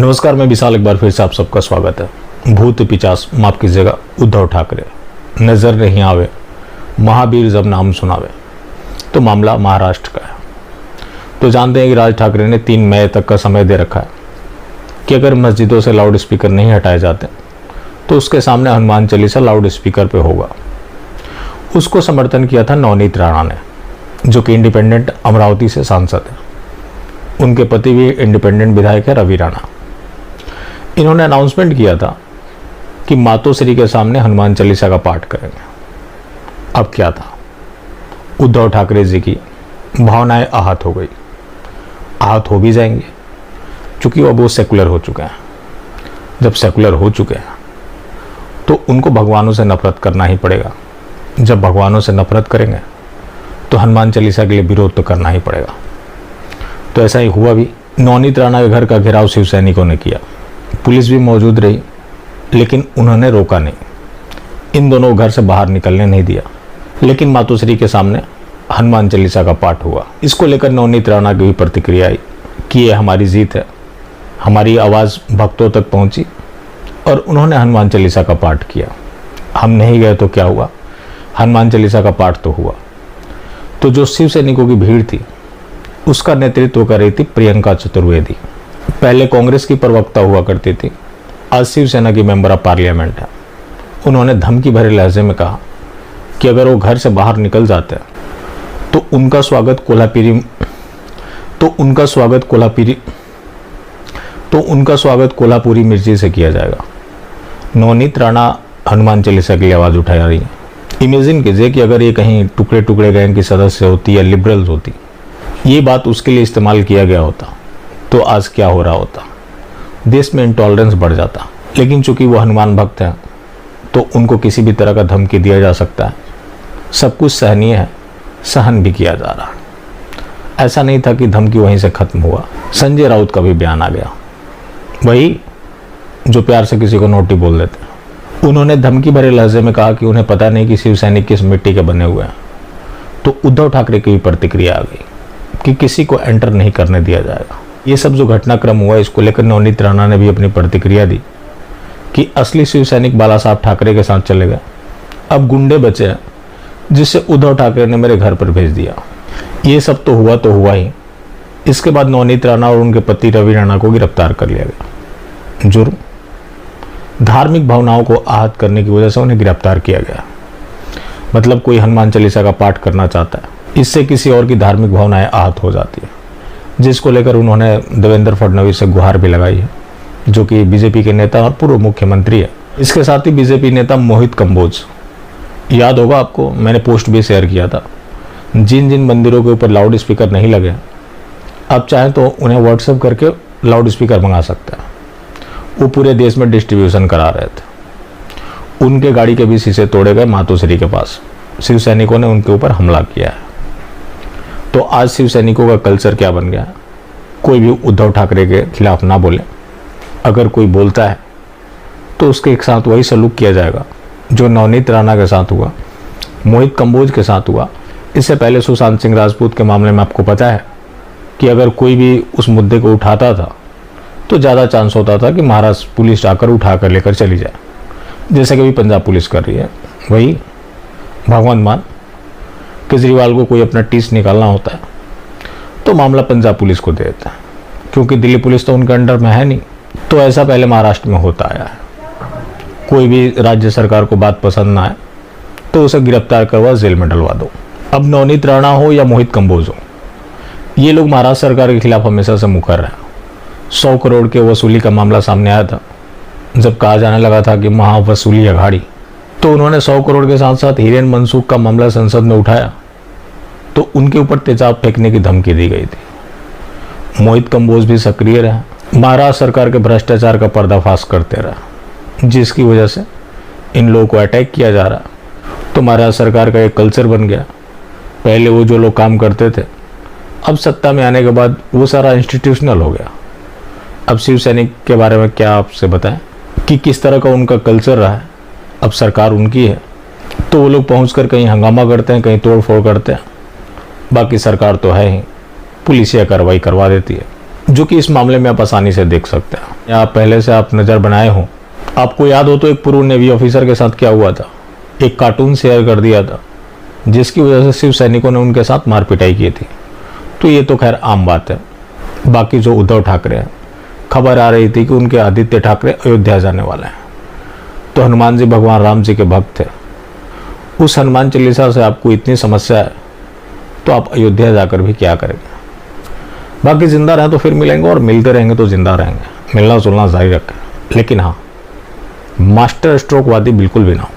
नमस्कार, मैं विशाल। एक बार फिर से आप सबका स्वागत है। भूत पिचास माफ कीजिएगा, उद्धव ठाकरे नजर नहीं आवे, महावीर जब नाम सुनावे। तो मामला महाराष्ट्र का है। तो जानते हैं कि राज ठाकरे ने 3 मई तक का समय दे रखा है कि अगर मस्जिदों से लाउड स्पीकर नहीं हटाए जाते तो उसके सामने हनुमान चालीसा लाउड स्पीकर पे होगा। उसको समर्थन किया था नवनीत राणा ने, जो कि इंडिपेंडेंट अमरावती से सांसद है। उनके पति भी इंडिपेंडेंट विधायक है, रवि राणा। इन्होंने अनाउंसमेंट किया था कि मातोश्री के सामने हनुमान चालीसा का पाठ करेंगे। अब क्या था, उद्धव ठाकरे जी की भावनाएं आहत हो गई, आहत हो भी जाएंगे, क्योंकि अब वो सेकुलर हो चुके हैं। जब सेकुलर हो चुके हैं तो उनको भगवानों से नफरत करना ही पड़ेगा। जब भगवानों से नफरत करेंगे तो हनुमान चालीसा के लिए विरोध तो करना ही पड़ेगा। तो ऐसा ही हुआ भी। नवनीत राणा के घर का घेराव शिव सैनिकों ने किया, पुलिस भी मौजूद रही, लेकिन उन्होंने रोका नहीं। इन दोनों घर से बाहर निकलने नहीं दिया। लेकिन मातोश्री के सामने हनुमान चालीसा का पाठ हुआ। इसको लेकर नवनीत राणा की भी प्रतिक्रिया आई कि ये हमारी जीत है। हमारी आवाज़ भक्तों तक पहुंची और उन्होंने हनुमान चालीसा का पाठ किया। हम नहीं गए तो क्या हुआ, हनुमान चालीसा का पाठ तो हुआ। तो जो शिव सैनिकों की भीड़ थी उसका नेतृत्व कर रही थी प्रियंका चतुर्वेदी। पहले कांग्रेस की प्रवक्ता हुआ करती थी, आज शिवसेना की मेंबर ऑफ पार्लियामेंट है। उन्होंने धमकी भरे लहजे में कहा कि अगर वो घर से बाहर निकल जाते हैं तो उनका स्वागत कोल्हापुरी मिर्ची से किया जाएगा। नवनीत राणा हनुमान चालीसा के लिए आवाज़ उठा रही है। इमेजिन कीजिए कि अगर ये कहीं टुकड़े टुकड़े गैंग की सदस्य होती या लिबरल्स होती, ये बात उसके लिए इस्तेमाल किया गया होता तो आज क्या हो रहा होता। देश में इंटॉलरेंस बढ़ जाता। लेकिन चूंकि वो हनुमान भक्त हैं तो उनको किसी भी तरह का धमकी दिया जा सकता है। सब कुछ सहनीय है, सहन भी किया जा रहा है। ऐसा नहीं था कि धमकी वहीं से खत्म हुआ। संजय राउत का भी बयान आ गया, वही जो प्यार से किसी को नोटी बोल देते हैं। उन्होंने धमकी भरे लहजे में कहा कि उन्हें पता नहीं कि शिव सैनिक किस मिट्टी के बने हुए हैं। तो उद्धव ठाकरे की भी प्रतिक्रिया आ गई कि किसी को एंटर नहीं करने दिया जाएगा। ये सब जो घटनाक्रम हुआ, इसको लेकर नवनीत राणा ने भी अपनी प्रतिक्रिया दी कि असली शिव सैनिक बाला साहब ठाकरे के साथ चले गए, अब गुंडे बचे हैं जिसे उद्धव ठाकरे ने मेरे घर पर भेज दिया। ये सब तो हुआ ही। इसके बाद नवनीत राणा और उनके पति रवि राणा को गिरफ्तार कर लिया गया। जुर्म धार्मिक भावनाओं को आहत करने की वजह से उन्हें गिरफ्तार किया गया। मतलब कोई हनुमान चालीसा का पाठ करना चाहता है, इससे किसी और की धार्मिक भावनाएं आहत हो जाती है, जिसको लेकर उन्होंने देवेंद्र फडणवीस से गुहार भी लगाई है, जो कि बीजेपी के नेता और पूर्व मुख्यमंत्री है। इसके साथ ही बीजेपी नेता मोहित कंबोज, याद होगा आपको, मैंने पोस्ट भी शेयर किया था। जिन जिन मंदिरों के ऊपर लाउड स्पीकर नहीं लगे, आप चाहें तो उन्हें व्हाट्सएप करके लाउड स्पीकर मंगा सकते हैं। वो पूरे देश में डिस्ट्रीब्यूशन करा रहे थे। उनके गाड़ी के भी शीशे तोड़े गए मातोश्री के पास। शिव सैनिकों ने उनके ऊपर हमला किया है। तो आज शिव सैनिकों का कल्चर क्या बन गया, कोई भी उद्धव ठाकरे के खिलाफ ना बोले। अगर कोई बोलता है तो उसके एक साथ वही सलूक किया जाएगा जो नवनीत राणा के साथ हुआ, मोहित कंबोज के साथ हुआ। इससे पहले सुशांत सिंह राजपूत के मामले में आपको पता है कि अगर कोई भी उस मुद्दे को उठाता था तो ज़्यादा चांस होता था कि महाराष्ट्र पुलिस आकर उठा कर लेकर चली जाए, जैसे कि अभी पंजाब पुलिस कर रही है। वही भगवंत मान केजरीवाल को कोई अपना टीस निकालना होता है तो मामला पंजाब पुलिस को दे देता है, क्योंकि दिल्ली पुलिस तो उनके अंडर में है नहीं। तो ऐसा पहले महाराष्ट्र में होता आया है। कोई भी राज्य सरकार को बात पसंद ना आए तो उसे गिरफ्तार करवा जेल में डलवा दो। अब नवनीत राणा हो या मोहित कंबोज हो, ये लोग महाराष्ट्र सरकार के खिलाफ हमेशा से मुखर रहे हैं। 100 करोड़ के वसूली का मामला सामने आया था, जब कहा जाने लगा था कि महावसूली अघाड़ी, तो उन्होंने 100 करोड़ के साथ साथ हिरेन मनसूख का मामला संसद में उठाया तो उनके ऊपर तेजाब फेंकने की धमकी दी गई थी। मोहित कंबोज भी सक्रिय रहे, महाराष्ट्र सरकार के भ्रष्टाचार का पर्दाफाश करते रहे, जिसकी वजह से इन लोगों को अटैक किया जा रहा। तो महाराष्ट्र सरकार का एक कल्चर बन गया। पहले वो जो लोग काम करते थे, अब सत्ता में आने के बाद वो सारा इंस्टीट्यूशनल हो गया। अब शिव सैनिक के बारे में क्या आपसे बताएं कि किस तरह का उनका कल्चर रहा है। अब सरकार उनकी है तो वो लोग पहुंचकर कहीं हंगामा करते हैं, कहीं तोड़ फोड़ करते हैं। बाकी सरकार तो है ही, पुलिसिया कार्रवाई करवा देती है। जो कि इस मामले में आप आसानी से देख सकते हैं, या पहले से आप नज़र बनाए हो। आपको याद हो तो एक पूर्व नेवी ऑफिसर के साथ क्या हुआ था, एक कार्टून शेयर कर दिया था जिसकी वजह से शिव सैनिकों ने उनके साथ मार पिटाई की थी। तो ये तो खैर आम बात है। बाकी जो उद्धव ठाकरे हैं, खबर आ रही थी कि उनके आदित्य ठाकरे अयोध्या जाने वाले हैं, तो हनुमान जी भगवान राम जी के भक्त थे। उस हनुमान चालीसा से आपको इतनी समस्या है तो आप अयोध्या जाकर भी क्या करेंगे। बाकी जिंदा रहें तो फिर मिलेंगे, और मिलते रहेंगे तो जिंदा रहेंगे। मिलना जुलना जारी रखें, लेकिन हाँ, मास्टर स्ट्रोक वादी बिल्कुल भी ना हो।